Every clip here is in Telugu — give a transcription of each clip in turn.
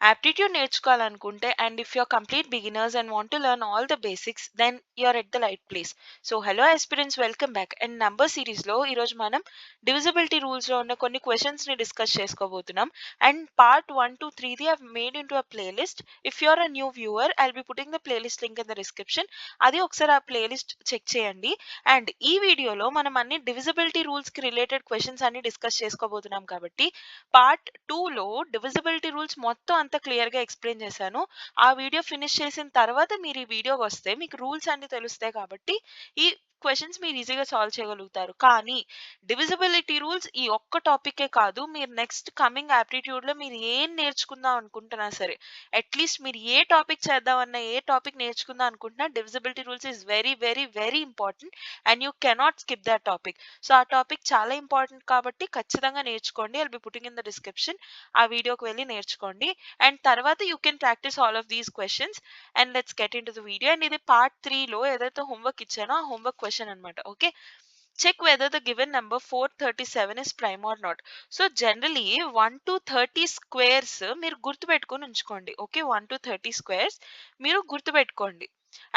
యాప్టిట్యూడ్ నేర్చుకోవాలనుకుంటే and if you're complete beginners and want to learn all the basics then you're at the right place. So hello aspirants, welcome back. And number సిరీస్లో ఈరోజు మనం డివిజిబిలిటీ రూల్స్లో ఉన్న కొన్ని క్వశ్చన్స్ని డిస్కస్ చేసుకోబోతున్నాం. And part 1 to 3 I've made into a playlist. If you're a new viewer, I'll be putting the playlist link in the description. అది ఒకసారి ఆ ప్లేలిస్ట్ చెక్ చేయండి. అండ్ ఈ వీడియోలో మనం అన్ని డివిజిబిలిటీ రూల్స్కి రిలేటెడ్ క్వశ్చన్స్ అన్ని డిస్కస్ చేసుకోబోతున్నాం కాబట్టి పార్ట్ 2లో డివిజిబిలిటీ రూల్స్ మొత్తం అంతా క్లియర్గా ఎక్స్ప్లెయిన్ చేశాను. ఆ వీడియో ఫినిష్ చేసిన తర్వాత మీరు ఈ వీడియోకి వస్తే మీకు రూల్స్ అన్ని తెలుస్తాయి కాబట్టి ఈ క్వశ్చన్స్ మీరు ఈజీగా సాల్వ్ చేయగలుగుతారు. కానీ డివిజిబిలిటీ రూల్స్ ఈ ఒక్క టాపికే కాదు, మీరు నెక్స్ట్ కమింగ్ యాప్టిట్యూడ్లో మీరు ఏం నేర్చుకుందాం అనుకుంటున్నా సరే, అట్లీస్ట్ మీరు ఏ టాపిక్ చేద్దామన్నా, ఏ టాపిక్ నేర్చుకుందాం అనుకుంటున్నా, divisibility rules is very very very important and you cannot skip that topic. So ఆ టాపిక్ చాలా ఇంపార్టెంట్ కాబట్టి ఖచ్చితంగా నేర్చుకోండి. I'll be putting in the description. ఆ వీడియోకి వెళ్ళి నేర్చుకోండి అండ్ తర్వాత you can practice all of these questions. And let's get in to the video. And ఇది పార్ట్ 3లో ఏదైతే హోంవర్క్ ఇచ్చానో ఆ హోంవర్క్ క్వశ్చన్ అనమాట. Okay, check whether the given number 437 is prime or not. So generally 1 to 30 squares మీరు గుర్తుపెట్టుకొని ఉంచుకోండి. ఓకే, 1 to 30 squares మీరు గుర్తుపెట్టుకోండి.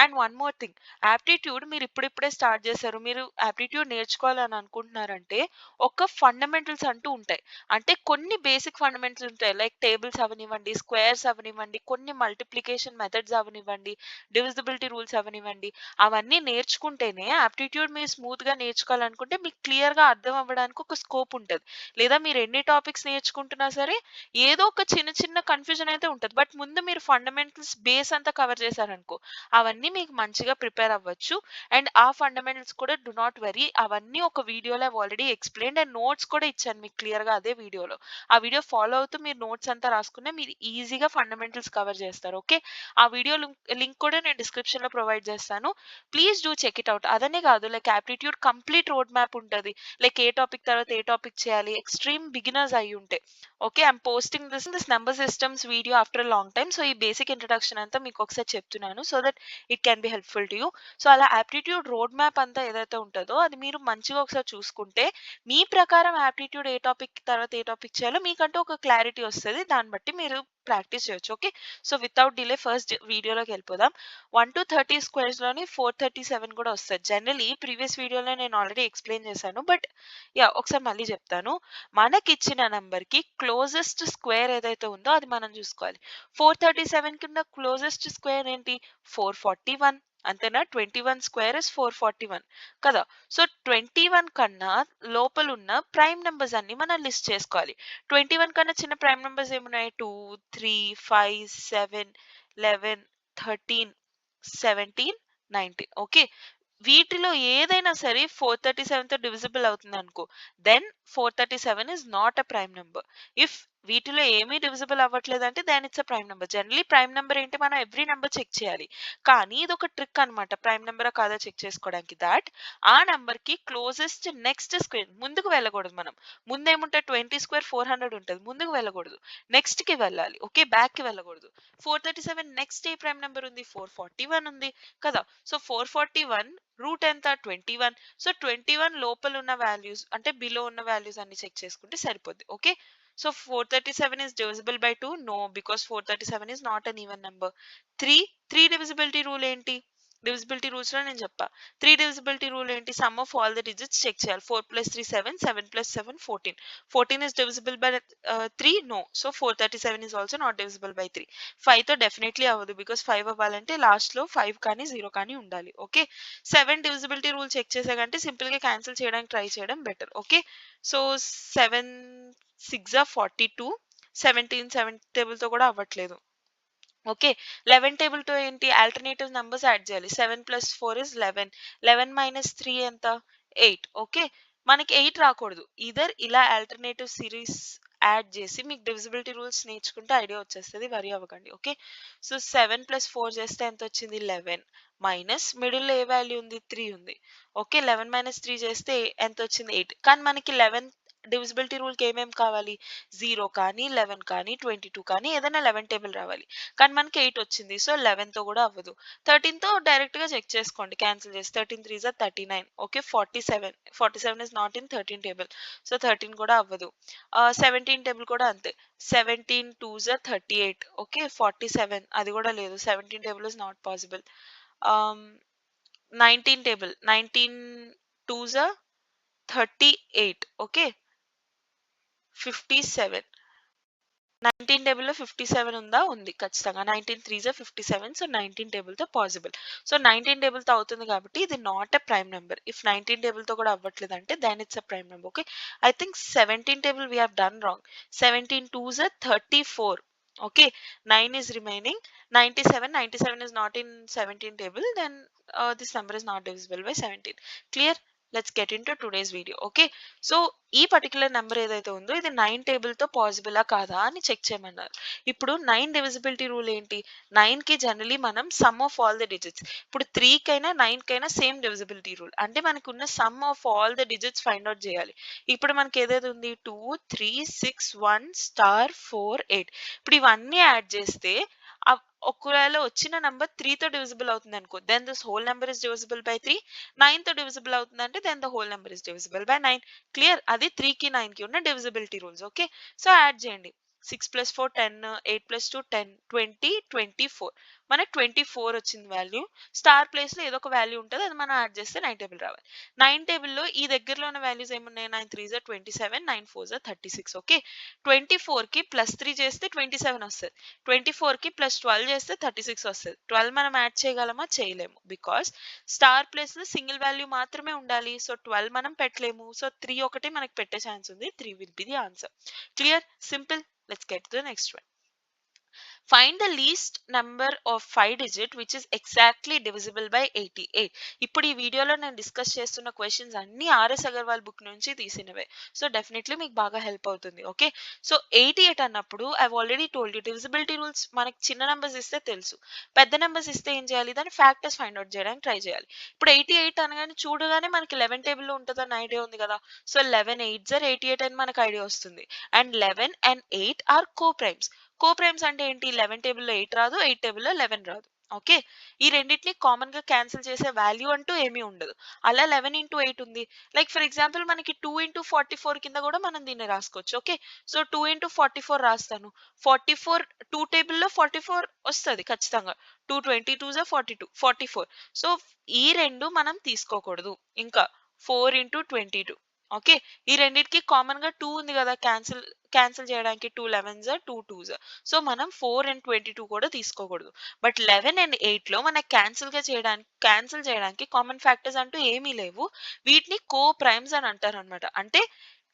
And one more thing, aptitude మీరు ఇప్పుడిప్పుడే స్టార్ట్ చేశారు, మీరు యాప్టిట్యూడ్ నేర్చుకోవాలని అనుకుంటున్నారంటే ఒక ఫండమెంటల్స్ అంటూ ఉంటాయి. అంటే కొన్ని బేసిక్ ఫండమెంటల్స్ ఉంటాయి, లైక్ టేబుల్స్ అవనివ్వండి, స్క్వేర్స్ అవనివ్వండి, కొన్ని మల్టిప్లికేషన్ మెథడ్స్ అవనివ్వండి, డివిజిబిలిటీ రూల్స్ అవనివ్వండి, అవన్నీ నేర్చుకుంటేనే యాప్టిట్యూడ్ మీరు స్మూత్గా నేర్చుకోవాలనుకుంటే మీకు క్లియర్గా అర్థం అవ్వడానికి ఒక స్కోప్ ఉంటుంది. లేదా మీరు ఎన్ని టాపిక్స్ నేర్చుకుంటున్నా సరే ఏదో ఒక చిన్న చిన్న కన్ఫ్యూజన్ అయితే ఉంటుంది. బట్ ముందు మీరు ఫండమెంటల్స్ బేస్ అంతా కవర్ చేశారనుకో, అవన్నీ మీకు మంచిగా ప్రిపేర్ అవ్వచ్చు. అండ్ ఆ ఫండమెంటల్స్ కూడా డు నాట్ వరీ, అవన్నీ ఒక వీడియోలో ఆల్రెడీ ఎక్స్ప్లెయిన్డ్ అండ్ నోట్స్ కూడా ఇచ్చాను మీకు క్లియర్గా అదే వీడియోలో. ఆ వీడియో ఫాలో అవుతూ మీరు నోట్స్ అంతా రాసుకునే మీరు ఈజీగా ఫండమెంటల్స్ కవర్ చేస్తారు. ఓకే, ఆ వీడియో లింక్ కూడా నేను డిస్క్రిప్షన్లో ప్రొవైడ్ చేస్తాను. Please do check it out. అదనే కాదు, like aptitude complete road map ఉంటుంది, లైక్ ఏ టాపిక్ తర్వాత ఏ టాపిక్ చేయాలి, ఎక్స్ట్రీమ్ బిగినర్స్ అయి ఉంటే. Okay, I'm posting this number systems video after long time. So ఈ బేసిక్ ఇంట్రడక్షన్ అంతా మీకు ఒకసారి చెప్తున్నాను so that it can be helpful to you. So అలా యాప్టిట్యూడ్ రోడ్ మ్యాప్ అంతా ఏదైతే ఉంటుందో అది మీరు మంచిగా ఒకసారి చూసుకుంటే మీ ప్రకారం యాప్టిట్యూడ్ ఏ టాపిక్ తర్వాత ఏ టాపిక్ చేయాలో మీకంటూ ఒక క్లారిటీ వస్తుంది. దాన్ని బట్టి మీరు ప్రాక్టీస్ చేయొచ్చు. Okay, so without delay first వీడియోలోకి వెళ్ళిపోదాం. 1 to 30 స్క్వేర్స్లోని 437 కూడా వస్తుంది. జనరలీ ప్రీవియస్ వీడియోలో నేను ఆల్రెడీ ఎక్స్ప్లెయిన్ చేశాను, బట్ యా ఒకసారి మళ్ళీ చెప్తాను. మనకిచ్చిన నెంబర్కి క్లోజెస్ట్ స్క్వేర్ ఏదైతే ఉందో అది మనం చూసుకోవాలి. 437 కింద క్లోజెస్ట్ స్క్వేర్ ఏంటి? 441. అంతేనా? 21 స్క్వేర్ ఇస్ 441 కదా. సో 21 కన్నా లోపలున్న ప్రైమ్ నెంబర్స్ అన్ని మనం లిస్ట్ చేసుకోవాలి. 21 కన్నా చిన్న ప్రైమ్ నెంబర్స్ ఏమున్నాయి? 2, 3, 5, 7, 11, 13, 17, 19. ఓకే, వీటిలో ఏదైనా సరే 437తో డివిజిబుల్ అవుతుంది అనుకో, then 437 is not a prime number. If వీటిలో ఏమీ డివిజిబుల్ అవ్వట్లేదంటే then it's a prime number. Generally prime number ఏంటి, మనం ఎవ్రీ నెంబర్ చెక్ చేయాలి. కానీ ఇది ఒక ట్రిక్ అనమాట, ప్రైమ్ నెంబరా కాదా చెక్ చేసుకోవడానికి. దాట్ ఆ నెంబర్ కి క్లోజెస్ట్ నెక్స్ట్ స్క్వేర్ ముందుకు వెళ్ళకూడదు. మనం ముందేముంటే 20 స్క్వేర్ 400 ఉంటుంది, ముందుకు వెళ్ళకూడదు, నెక్స్ట్ కి వెళ్ళాలి. ఓకే, బ్యాక్ కి వెళ్ళకూడదు. 437 నెక్స్ట్ ఏ ప్రైమ్ నెంబర్ ఉంది? 441 ఉంది కదా. సో 441 రూట్ ఎంత? 21. సో 21 లోపల ఉన్న వాల్యూస్ అంటే బిలో ఉన్న వాల్యూస్ అన్ని చెక్ చేసుకుంటే సరిపోద్ది. Okay, so 437 is divisible by 2? No, because 437 is not an even number. 3 divisibility rule ఏంటి? డివిజిబిలిటీ రూల్స్ లో నేను చెప్పా. 3 divisibility rule ఏంటి? Sum of all the digits check చేయాలి. 4 + 3 7, 7 + 7 14. 14 is divisible by 3? No. So 437 is also not divisible by 3. 5 తో డెఫినెట్లీ అవ్వదు, బికాస్ 5 అవ్వాలంటే లాస్ట్ లో 5 కానీ 0 కానీ ఉండాలి. ఓకే, 7 డివిజిబిలిటీ రూల్ చెక్ చేసే కంటే సింపుల్ గా క్యాన్సిల్ చేయడానికి ట్రై చేయడం బెటర్. ఓకే, సో 7 6 42, 17 7 టేబుల్ తో కూడా అవ్వట్లేదు. ఓకే, 11 టేబుల్ తో ఏంటి? ఆల్టర్నేటివ్ నంబర్స్ యాడ్ చేయాలి. 7 + 4 is 11. 11 - 3 ఎంత? 8. ఓకే, మనకి 8 రాకూడదు. ఇదర్ ఇలా ఆల్టర్నేటివ్ సిరీస్ యాడ్ చేసి మీకు డివిజిబిలిటీ రూల్స్ నేర్చుకుంటే ఐడియా వచ్చేస్తుంది, వరి అవ్వకండి. ఓకే, సో 7 + 4 చేస్తే ఎంత వచ్చింది? 11 మైనస్ మిడిల్లో ఏ వాల్యూ ఉంది? 3 ఉంది. ఓకే, 11 - 3 చేస్తే ఎంత వచ్చింది? 8. కానీ మనకి 11 డివిజిబిలిటీ రూల్కి ఏమేమి కావాలి? 0 కానీ 11 కానీ 22 కానీ ఏదైనా 11 టేబుల్ రావాలి. కానీ మనకి 8 వచ్చింది. సో 11తో కూడా అవ్వదు. 13తో డైరెక్ట్‌గా చెక్ చేసుకోండి క్యాన్సిల్ చేసి. 13 3 జా 39. Okay 47. 47 is not in 13 table. So 13 కూడా అవ్వదు. 17 టేబుల్ కూడా అంతే. 17 2 జా 38. ఓకే 47 అది కూడా లేదు. 17 table is not possible. 19 table 19 2 జా 38. ఓకే 57. 19 టేబుల్‌లో 57 ఉందా? ఉంది. ఖచ్చితంగా. 19 3 జా 57. సో 19 టేబుల్‌తో పాసిబుల్. సో 19 టేబుల్‌తో అవుతుంది కాబట్టి ఇది not a prime number. If 19 టేబుల్‌తో కూడా అవ్వట్లేదంటే then it's a prime number. Okay. I think 17 table we have done wrong. 17 2 జా 34. Okay. 9 is remaining. 97. 97 is not in 17 table. Then this number is not divisible by 17. Clear? Let's get into today's video. Okay. So ఈ పర్టికులర్ నెంబర్ ఏదైతే ఉందో ఇది 9 టేబుల్‌తో పాసిబులా కాదా అని చెక్ చేయమన్నారు. ఇప్పుడు 9 డివిజిబిలిటీ రూల్ ఏంటి? 9కి జనరల్లీ మనం some of all the digits. ఇప్పుడు 3 కైనా 9 కైనా సేమ్ డివిజిబిలిటీ రూల్. అంటే మనకున్న some of all the digits find out చేయాలి. ఇప్పుడు మనకి ఏదైతే ఉంది 2 3 6 1 స్టార్ 4 8. ఇప్పుడు ఇవన్నీ యాడ్ చేస్తే ఒకవేళ వచ్చిన నంబర్ 3తో డివిజిబుల్ అవుతుంది అనుకో. Then this whole number is divisible by 3. 9తో డివిజిబుల్ అవుతుందంటే then the whole number is divisible by 9. Clear? అది 3కి 9కి ఉన్న divisibility rules. Okay. So add చేయండి. 6 + 4 10, 8 + 2 10, 20 24. మనకి 24 వచ్చింది వాల్యూ. స్టార్ ప్లేస్ లో ఏదో ఒక వాల్యూ ఉంటుంది. అది మనం యాడ్ చేస్తే 9 టేబుల్ రావాలి. 9 టేబుల్లో ఈ దగ్గరలో ఉన్న వాల్యూస్ ఏమున్నాయి? 9 3 జా 27, 9 4 జా 36. ఓకే. 24కి +3 చేస్తే 27 వస్తుంది. 24కి +12 చేస్తే 36 వస్తుంది. 12 మనం యాడ్ చేయగలమా? చేయలేము. బికాస్ స్టార్ ప్లేస్ లో సింగిల్ వాల్యూ మాత్రమే ఉండాలి. సో 12 మనం పెట్టలేము. సో 3 ఒకటి మనకి పెట్టే ఛాన్స్ ఉంది. 3 will be the answer. Clear? Simple. Let's get to the next one. Find the least number of 5 digit which is exactly divisible by 88. ఇప్పుడు ఈ వీడియోలో నేను డిస్కస్ చేస్తున్న క్వశ్చన్స్ అన్ని ఆర్ఎస్ అగర్వాల్ బుక్ నుంచి తీసినవే. సో డెఫినెట్లీ మీకు బాగా హెల్ప్ అవుతుంది. ఓకే. సో 88 అన్నప్పుడు I already told you divisibility rules మనకి చిన్న నెంబర్స్ ఇస్తే తెలుసు. పెద్ద నెంబర్స్ ఇస్తే ఏం చేయాలి? దాని ఫ్యాక్టర్స్ ఫైండ్ అవుట్ చేయడానికి ట్రై చేయాలి. ఇప్పుడు 88 అనగానే చూడగానే మనకి 11 టేబుల్లో ఉంటుందని ఐడియా ఉంది కదా. సో 11 8 88 అని మనకు ఐడియా వస్తుంది. And 11 and 8 are coprimes. Coprimes అంటే ఏంటి? 11 టేబుల్లో 8 రాదు, 8 టేబుల్లో 11 రాదు. ఓకే. ఈ రెండింటిని కామన్ గా క్యాన్సిల్ చేసే వాల్యూ అంటూ ఏమీ ఉండదు. అలా 11 ఇంటూ 8 ఉంది. లైక్ ఫర్ ఎగ్జాంపుల్ మనకి 2 ఇంటూ 44 కింద కూడా మనం దీన్ని రాసుకోవచ్చు. ఓకే. సో 2 ఇంటూ 44 రాస్తాను. 44 2 టేబుల్లో 44 వస్తుంది ఖచ్చితంగా. 2 22 జా 42 44. సో ఈ రెండు మనం తీసుకోకూడదు. ఇంకా 4 ఇంటూ 22. ఓకే. ఈ రెండింటికి కామన్ గా 2 ఉంది కదా. క్యాన్సిల్ చేయడానికి 2 11 జా 2 2 జా. సో మనం 4 and 22 కూడా తీసుకోకూడదు. బట్ 11 and 8 లో మనకి క్యాన్సిల్ చేయడానికి కామన్ ఫ్యాక్టర్స్ అంటూ ఏమీ లేవు. వీటిని కో ప్రైమ్స్ అని అంటారు అనమాట. అంటే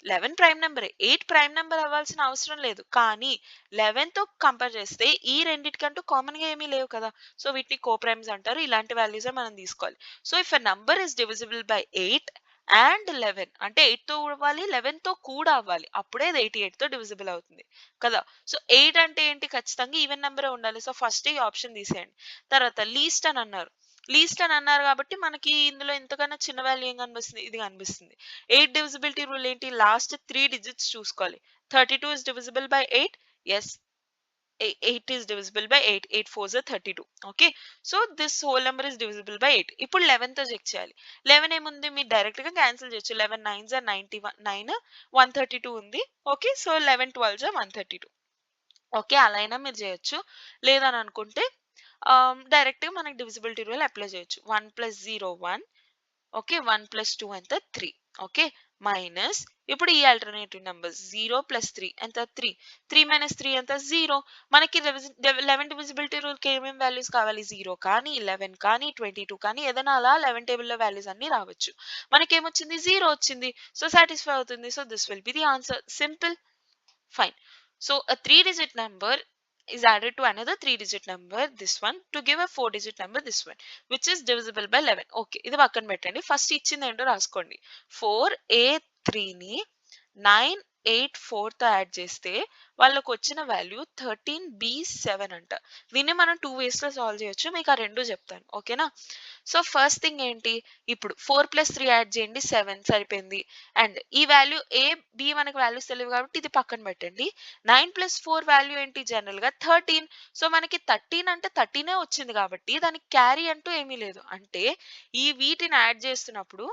11 ప్రైమ్ నెంబరే. 8 ప్రైమ్ నెంబర్ అవ్వాల్సిన అవసరం లేదు. కానీ 11 తో కంపేర్ చేస్తే ఈ రెండిటికంటూ కామన్ గా ఏమీ లేవు కదా. సో వీటిని కో ప్రైమ్స్ అంటారు. ఇలాంటి వాల్యూస్ మనం తీసుకోవాలి. So if a number is divisible by 8 and 11 అంటే 8 తో అవ్వాలి, 11 తో కూడా అవ్వాలి. అప్పుడే అది 88 తో డివిజిబుల్ అవుతుంది కదా. సో 8 అంటే ఏంటి? ఖచ్చితంగా ఈవెన్ నెంబరే ఉండాలి. సో ఫస్ట్ ఈ ఆప్షన్ తీసేయండి. తర్వాత లీస్ట్ అని అన్నారు. లీస్ట్ అని అన్నారు కాబట్టి మనకి ఇందులో ఇంతకన్నా చిన్న వాల్యూ ఏం కనిపిస్తుంది? ఇది కనిపిస్తుంది. 8 డివిజిబిలిటీ రూల్ ఏంటి? లాస్ట్ 3 డిజిట్స్ చూసుకోవాలి. 32 is divisible by 8. Yes, 8 is divisible by 8. 8 4s are 32. Okay. So this whole number is divisible by 8. ఇప్పుడు 11 తో చెక్ చేయాలి. 11 ఏముంది? మీరు డైరెక్ట్ గా క్యాన్సిల్ చేయొచ్చు. 11 9s are 91, 9 132 ఉంది. Okay. So 11 12s are 132. Okay. అలా అయినా మీరు చేయొచ్చు. లేదని అనుకుంటే డైరెక్ట్ గా మనకి డివిజిబిలిటీ రూల్ అప్లై చేయొచ్చు. 1 + 0 1. ఓకే. 1 + 2 ఎంత? 3. ఓకే. మైనస్ ఇప్పుడు ఈ ఆల్టర్నేటివ్ నెంబర్స్ 0 + 3 ఎంత? 3. 3 - 3 ఎంత? 0. మనకి 11 డివిజిబిలిటీ రూల్ కి ఏమేమి వాల్యూస్ కావాలి? 0 కానీ 11 కానీ 22 కానీ ఏదైనా అలా 11 టేబుల్లో వాల్యూస్ అన్ని రావచ్చు. మనకేమొచ్చింది? 0 వచ్చింది. సో సాటిస్ఫై అవుతుంది. So this will be the answer. Simple. Fine. So a 3-digit number is added to another 3-digit number, this one, to give a 4-digit number, this one, which is divisible by 11. Okay, ఇది పక్కన పెట్టండి. ఫస్ట్ ఇచ్చింది ఏంటో రాసుకోండి. 4 a 3ని 9 8 4తో యాడ్ చేస్తే వాళ్ళకొచ్చిన వాల్యూ 13B7 అంట. దీన్ని మనం 2 వేస్‌లో సాల్వ్ చేయొచ్చు. మీకు ఆ 2 చెప్తాను. ఓకేనా? సో, ఫస్ట్ థింగ్ ఏంటి? ఇప్పుడు 4+3 యాడ్ చేయండి 7 సరిపోయింది. అండ్ ఈ వాల్యూ ఏ, బి మనకు వాల్యూస్ తెలియవు కాబట్టి ఇది పక్కన పెట్టండి. 9+4 వాల్యూ ఏంటి జనరల్‌గా 13. సో, మనకి 13 అంటే 13 వచ్చింది కాబట్టి దానికి క్యారీ అంటూ ఏమీ లేదు. అంటే ఈ వీటిని యాడ్ చేస్తున్నప్పుడు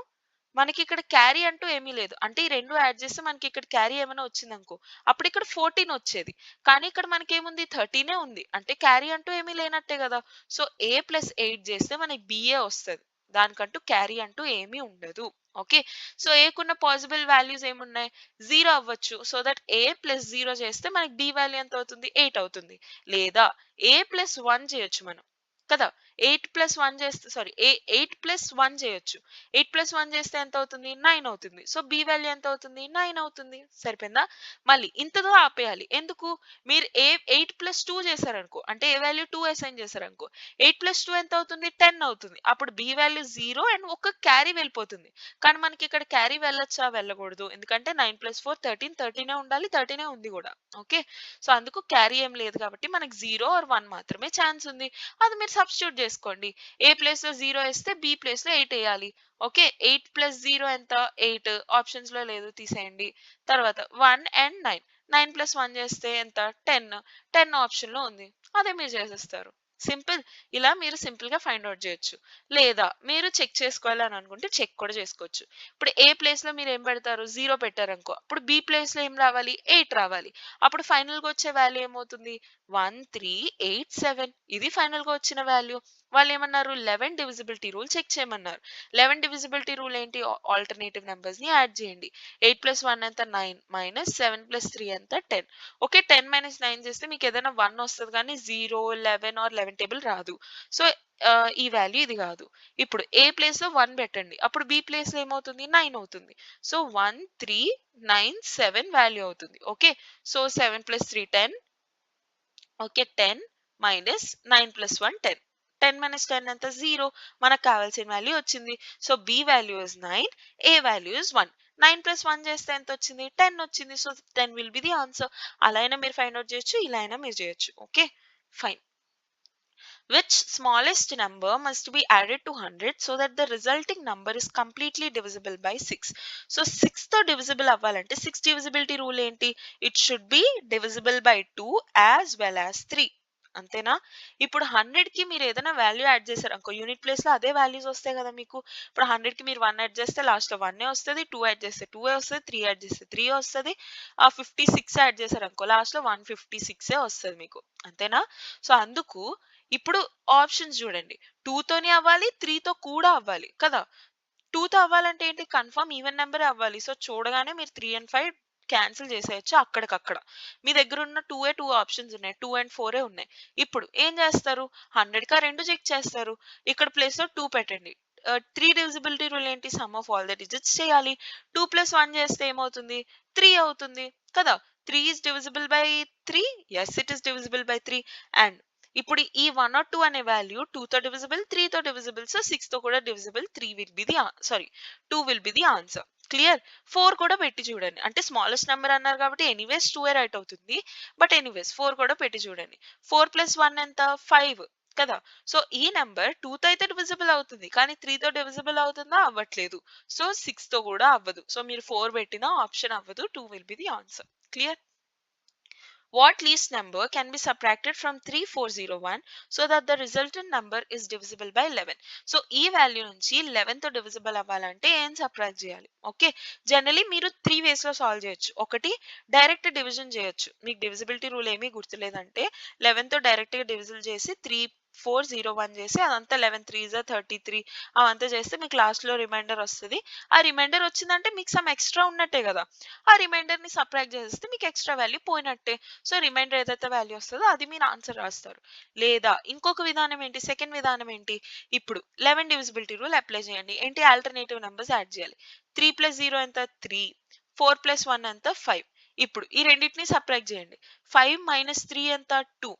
మనకిక్కడ క్యారీ అంటూ ఏమీ లేదు. అంటే ఈ 2 యాడ్ చేస్తే మనకిక్కడ క్యారీ ఏమైనా వచ్చిందనుకో, అప్పుడిక్కడ 14 వచ్చేది. కానీ ఇక్కడ మనకేముంది 13 ఉంది. అంటే క్యారీ అంటూ ఏమీ లేనట్టే గదా! సో, A+8 చేస్తే మనకి బిఏ వస్తది. దానికంటూ క్యారీ అంటూ ఏమీ ఉండదు. ఓకే. సో, ఏకున్న పాసిబుల్ వాల్యూస్ ఏమున్నాయి? 0 అవ్వచ్చు. సో దట్ A+0 చేస్తే మనకి B వాల్యూ ఎంత అవుతుంది? 8 అవుతుంది. లేదా A+1 చేయొచ్చు మనం. కదా! 8+1 చేస్తే సారీ 8+1 చేయొచ్చు. 8+1 చేస్తే ఎంత అవుతుంది? 9 అవుతుంది. సో, బి వాల్యూ ఎంత అవుతుంది? 9 అవుతుంది. సరిపోయిందా? మళ్ళీ ఇంతతో ఆపేయాలి. ఎందుకు? మీరు 8+2 చేశారనుకో, అంటే ఏ వాల్యూ 2 అసైన్ చేశారనుకో, 8+2 ఎంత అవుతుంది? 10 అవుతుంది. అప్పుడు బి వాల్యూ 0 అండ్ ఒక క్యారీ వెళ్ళిపోతుంది. కానీ మనకి ఇక్కడ క్యారీ వెళ్ళొచ్చా? వెళ్ళకూడదు. ఎందుకంటే 9+4 13, 13 ఉండాలి. 13 ఉంది కూడా. ఓకే. సో, అందుకు క్యారీ ఏం లేదు కాబట్టి మనకి 0 ఆర్ 1 మాత్రమే ఛాన్స్ ఉంది. అది మీరు సబ్స్టిట్యూట్ చేసుకోండి. ఏ ప్లేస్‌లో 0 ఏస్తే బి ప్లేస్‌లో 8 ఎయ్యాలి. ఓకే. 8+0 ఎంత? 8 ఆప్షన్స్‌లో లేదు తీసేయండి. తర్వాత 1 అండ్ 9. 9+1 చేస్తే ఎంత? 10. 10 ఆప్షన్‌లో ఉంది. అదే మీరు చేసేస్తారు. సింపుల్. ఇలా మీరు సింపుల్‌గా ఫైండ్ ఔట్ చేయొచ్చు. లేదా మీరు చెక్ చేసుకోవాలి అని అనుకుంటే చెక్ కూడా చేసుకోవచ్చు. ఇప్పుడు ఏ ప్లేస్‌లో మీరు ఏం పెడతారు? 0 పెట్టారనుకో, అప్పుడు బి ప్లేస్‌లో ఏం రావాలి? 8 రావాలి. అప్పుడు ఫైనల్‌గా వచ్చే వాల్యూ ఏమవుతుంది? 1387. ఇది ఫైనల్‌గా వచ్చిన వాల్యూ. వాళ్ళేమన్నారు? 11 డివిజిబిలిటీ రూల్ చెక్ చేయమన్నారు. 11 డివిజిబిలిటీ రూల్ ఏంటి? ఆల్టర్‌నేటివ్ నంబర్స్‌ని యాడ్ చేయండి. 8+1 ఎంత? 9 -7+3 ఎంత? 10. ఓకే. 10 - 9 చేస్తే మీకేదైనా 1 వస్తది కానీ 0, 11 ఆర్ 11 టేబుల్ రాదు. సో, ఈ వాల్యూ ఇది గాదు. ఇప్పుడు ఏ ప్లేస్‌లో 1 పెట్టండి. అప్పుడు బి ప్లేస్‌లో ఏమవుతుంది? 9 అవుతుంది. సో, 1397 వాల్యూ అవుతుంది. ఓకే. సో, 7+3 10. ఓకే. 10 మైనస్ 9+1 10. 10 - 10 ఎంత? 0. మనకు కావాల్సిన వాల్యూ వచ్చింది. So, B value is 9, A value is 1. 9+1 చేస్తే ఎంతొచ్చింది? 10 వచ్చింది. So, 10 will be the answer. అలా అయినా మీరు ఫైండ్ ఔట్ చేయొచ్చు. ఇలా అయినా మీరు చేయొచ్చు. Okay. Fine. Which smallest number must be added to 100 so that the resulting number is completely divisible by 6. So 6 తో divisible అవ్వాలంటే 6 divisibility rule ఏంటి? It should be divisible by 2 as well as 3. అంతేనా? ఇప్పుడు 100కి మీరు ఏదైనా వాల్యూ యాడ్ చేశారనుకో, యూనిట్ ప్లేస్‌లో అదే వాల్యూస్ వస్తాయి కదా మీకు. ఇప్పుడు 100కి మీరు 1 యాడ్ చేస్తే లాస్ట్‌లో 1 వస్తది. 2 యాడ్ చేస్తే 2 వస్తది. 3 యాడ్ చేస్తే 3 వస్తది. 56 యాడ్ చేశారనుకో లాస్ట్‌లో 156 వస్తది మీకు. అంతేనా? సో, అందుకు ఇప్పుడు ఆప్షన్స్ చూడండి. 2 తోని అవ్వాలి, 3 తో కూడా అవ్వాలి కదా! 2తో అవ్వాలంటే ఏంటి? కన్ఫర్మ్ ఈవెన్ నంబరే అవ్వాలి. సో, చూడగానే మీరు 3 అండ్ 5 క్యాన్సిల్ చేసేయొచ్చు అక్కడికక్కడ. మీ దగ్గరున్న 2 ఆప్షన్స్ ఉన్నాయి. 2 అండ్ 4 ఉన్నాయి. ఇప్పుడు ఏం చేస్తారు? 100కా 2 చెక్ చేస్తారు. ఇక్కడ ప్లేస్‌లో 2 పెట్టండి. 3 డివిజిబిలిటీ రూల్ ఏంటి? Sum of all the digits చేయాలి. 2 + 1 చేస్తే ఏమవుతుంది? 3 అవుతుంది కదా! 3 is divisible by 3. Yes, it is divisible by 3. And ఇప్పుడు ఈ 1 ఆర్ 2 అనే వాల్యూ 2తో డివిజిబుల్, 3తో డివిజిబుల్. సో, 6తో కూడా divisible. 3 will be the sorry 2 will be the answer. Clear? 4 కూడా పెట్టి చూడండి. అంటే స్మాలెస్ట్ నంబర్ అన్నారు కాబట్టి ఎనీవేస్ 2 రైట్ అవుతుంది. బట్ ఎనీవేస్ 4 కూడా పెట్టి చూడండి. 4 + 1 ఎంత? 5 కదా! సో, ఈ నంబర్ 2తో అయితే డివిజిబుల్ అవుతుంది. కానీ 3తో డివిజిబుల్ అవుతుందా? అవ్వట్లేదు. సో, 6తో కూడా అవ్వదు. సో, మీరు 4 పెట్టినా ఆప్షన్ అవ్వదు. 2 will be the answer. Clear? What least number can be subtracted from 3401 so that the resultant number is divisible by 11? So ఈ వాల్యూ నుంచి 11 తో డివిజిబుల్ అవ్వాలంటే ఏం సబ్ట్రాక్ట్ చేయాలి? ఓకే. జనరలీ మీరు 3 వేస్ లో సాల్వ్ చేయొచ్చు. ఒకటి డైరెక్ట్ డివిజన్ చేయొచ్చు. మీకు డివిజిబిలిటీ రూల్ ఏమీ గుర్తులేదంటే 11 తో డైరెక్ట్ గా డివిజిల్ చేసి 3401 చేసి అదంతా 11 3 33 అవంతా చేస్తే మీకు లాస్ట్ లో రిమైండర్ వస్తది. ఆ రిమైండర్ వచ్చిందంటే మీకు సమ్ ఎక్స్ట్రా ఉన్నట్టే కదా! ఆ రిమైండర్ ని సబ్ట్రాక్ట్ చేసేస్తే మీకు ఎక్స్ట్రా వాల్యూ పోయినట్టే. సో, రిమైండర్ ఏదైతే వాల్యూ వస్తదో అది మీరు ఆన్సర్ రాస్తారు. లేదా ఇంకొక విధానం ఏంటి? సెకండ్ విధానం ఏంటి? ఇప్పుడు 11 డివిజిబిలిటీ రూల్ అప్లై చేయండి. ఏంటి? ఆల్టర్‌నేటివ్ నంబర్స్ యాడ్ చేయాలి. 3 + 0 ఎంత? 3. 4 + 1 ఎంత? 5. ఇప్పుడు ఈ రెండిటిని సబ్ట్రాక్ట్ చేయండి. 5 - 3 ఎంత? 2.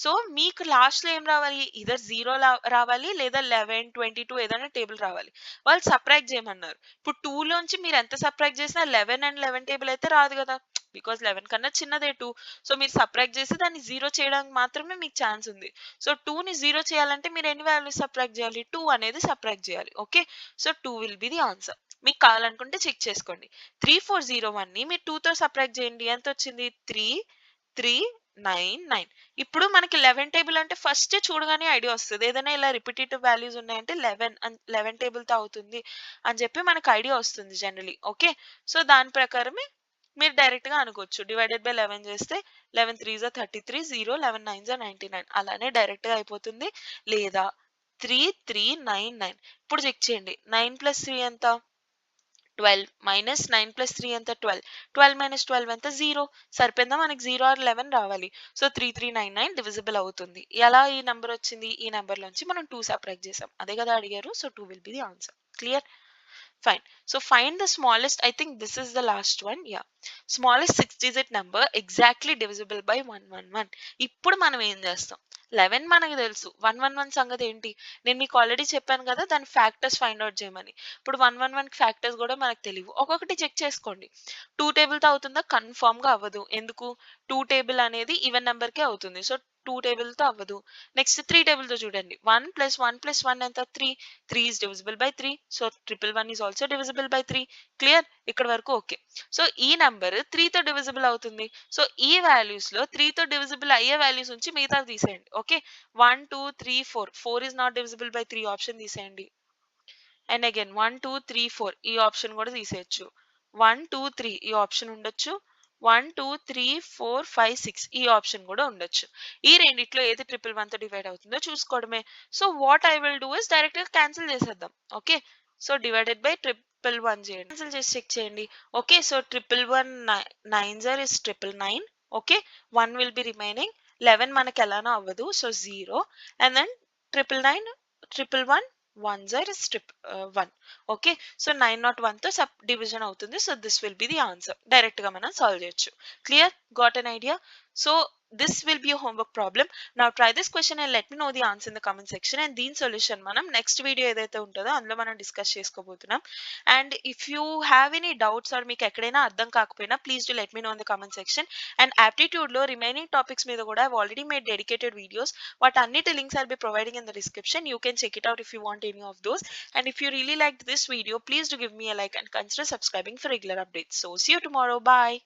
సో మీకు లాస్ట్‌లో ఏం రావాలి? ఇదర్ 0 రావాలి లేదా 11, 22 ఏదైనా టేబుల్ రావాలి. వాళ్ళు సబ్ట్రాక్ట్ చేయమన్నారు. ఇప్పుడు 2 లోంచి మీరు ఎంత సబ్ట్రాక్ట్ చేసినా 11 అండ్ 11 టేబుల్ అయితే రాదు కదా! బికాజ్ 11 కన్నా చిన్నదే 2. సో మీరు సబ్ట్రాక్ట్ చేసి దాన్ని 0 చేయడానికి మాత్రమే మీకు ఛాన్స్ ఉంది. సో 2ని 0 చేయాలంటే మీరు ఎన్ని వాల్యూస్ సబ్ట్రాక్ట్ చేయాలి? 2 అనేది సబ్ట్రాక్ట్ చేయాలి. Okay. So 2 will be the answer. మీకు కావాలనుకుంటే చెక్ చేసుకోండి. 3401ని మీరు 2తో సబ్ట్రాక్ట్ చేయండి. ఎంతొచ్చింది? 3, 3, 9, 9. ఇప్పుడు మనకి 11 టేబుల్ అంటే ఫస్ట్ చూడగానే ఐడియా వస్తది. ఏదైనా ఇలా రిపిటేటివ్ వాల్యూస్ ఉన్నాయంటే 11 టేబుల్‌తో అవుతుంది అని చెప్పి మనకు ఐడియా వస్తుంది జనరల్లీ. ఓకే. సో దాని ప్రకారమే మీరు డైరెక్ట్‌గా అనుకోవచ్చు. డివైడెడ్ బై 11 చేస్తే 11 3 జా 33, 0 11 9 జా 99 అలానే డైరెక్ట్‌గా అయిపోతుంది. లేదా 3, 3, 9, 9 ఇప్పుడు చెక్ చేయండి. 9 + 3 ఎంత? 12 మైనస్ 9 ప్లస్ 3 ఎంత? 12. 12 మైనస్ 12 ఎంత? 0. సరిపోయిందా? మనకి 0 ఆర్ 11 రావాలి. సో 3399 డివిజిబుల్ అవుతుంది. ఎలా ఈ నంబర్ వచ్చింది? ఈ నంబర్ లోంచి మనం 2 సబ్ట్రాక్ట్ చేసాం. అదే కదా అడిగారు. So 2 will be the answer. Clear? Fine. So find the smallest, I think this is the last one. Yeah. Smallest 6-digit number exactly divisible by 111. ఇప్పుడు మనం ఏం చేస్తాం? 11 మనకు తెలుసు. 111 సంగతి ఏంటి? నేను మీకు ఆల్రెడీ చెప్పాను కదా దాని ఫ్యాక్టర్స్ ఫైండ్ అవుట్ చేయమని. ఇప్పుడు 111 ఫ్యాక్టర్స్ కూడా మనకు తెలియవు. ఒక్కొక్కటి చెక్ చేసుకోండి. 2 టేబుల్‌తో అవుతుందా? కన్ఫర్మ్‌గా అవ్వదు. ఎందుకు? 2 టేబుల్ అనేది ఈవెన్ నంబర్‌కే అవుతుంది. సో 2 టేబుల్‌తో అవ్వదు. నెక్స్ట్ 3 టేబుల్‌తో చూడండి. 1 + 1 + 1 ఎంత? 3. 3 is divisible by 3. So 111 is also divisible by 3. Clear? ఇక్కడ వరకు ఓకే. సో ఈ నంబర్ 3తో డివిజిబుల్ అవుతుంది. సో ఈ వాల్యూస్ లో 3తో డివిజిబుల్ అయ్యే వాల్యూస్ ఉంచి మిగతావి తీసేయండి. Okay. 1, 2, 3, 4. 4 is not divisible by 3 option తీసేయండి. అండ్ అగైన్ 1, 2, 3, 4 ఈ ఆప్షన్ కూడా తీసేయచ్చు. 1, 2, 3 ఈ ఆప్షన్ ఉండొచ్చు. 1, 2, 3, 4, 5, 6 ఈ ఆప్షన్ కూడా ఉండొచ్చు. ఈ రెండిట్లో ఏది 111తో డివైడ్ అవుతుందో చూసుకోవడమే. So what I will do is direct గా క్యాన్సిల్ చేసేద్దాం. ఓకే. సో డివైడెడ్ బై 111 చేయండి. క్యాన్సిల్ చేసి చెక్ చేయండి. ఓకే. సో 111 9 జర్ is 999. Okay. 1 will be remaining. 11 మనకి ఎలానో అవ్వదు. So 0 and then 999 111 1 zar is 1. Okay. So 901తో సబ్ డివిజన్ అవుతుంది. So this will be the answer. Direct గా మనం సాల్వ్ చేయొచ్చు. Clear? Got an idea? So this will be a homework problem. Now try this question and let me know the answer in the comment section. And దీని సొల్యూషన్ మనం నెక్స్ట్ వీడియో ఏదైతే ఉంటుందో అందులో మనం డిస్కస్ చేసుకోబోతున్నాం. And if you have any doubts or మీకు ఎక్కడైనా అర్థం కాకపోయినా please do let me know in the comment section. And aptitude లో రిమైనింగ్ టాపిక్స్ మీద కూడా I've already made dedicated videos. వాటన్నిటి links I'll be providing in the description. You can check it out if you want any of those. And if you really liked this video, please do give me a like and consider subscribing for regular updates. So see you tomorrow. Bye.